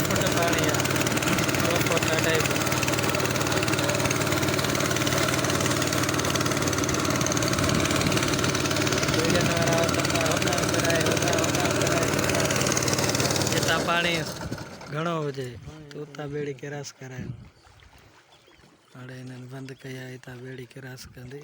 Foot पानी है पानी घणो हुजे तो उता बेड़ी किरास करायो हाणे हिननि बंदि कई आहे हितां बेड़ी किरास कंदी।